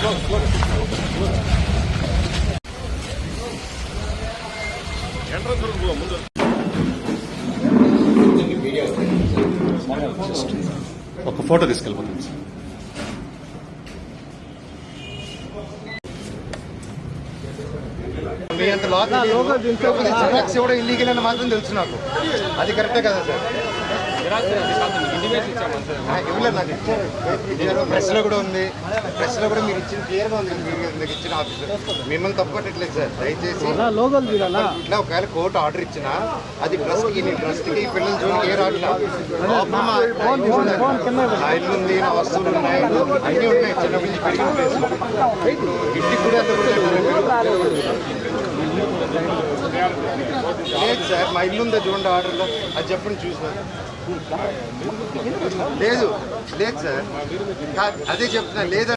ఒక photo తీసుకెళ్ళిపోతుంది sir. మీ అంత flex కూడా ఇల్లీగల్ అని మాత్రం తెలుసు నాకు. అది కరెక్టే కదా సార్? ఇవ్వలేదు నాకు. ఇచ్చారు, ప్రెస్లో కూడా ఉంది. ప్రెస్లో కూడా మీరు ఇచ్చిన క్లియర్గా ఉంది. మీకు ఇచ్చిన ఆఫీసర్ మిమ్మల్ని తప్పట్టట్లేదు సార్. దయచేసి ఇట్లా ఒకవేళ కోర్టు ఆర్డర్ ఇచ్చినా అది ట్రస్ట్కి, నీ ట్రస్ట్కి పిల్లల జోలికి ఏ రాట్లా. నా ఇల్లు ఉంది, నా వస్తువులు ఉన్నాయి, అన్నీ ఉన్నాయి. చిన్నప్పటి నుంచి పెరిగిన ప్లేస్. ఇప్పుడు ఇంటికి కూడా ఎంత లేదు సార్. మా ఇల్లు ఉందా చూడండి ఆర్డర్లో, అది చెప్పండి చూసారు. లేదు లేదు సార్, అదే చెప్తున్నా. లేదా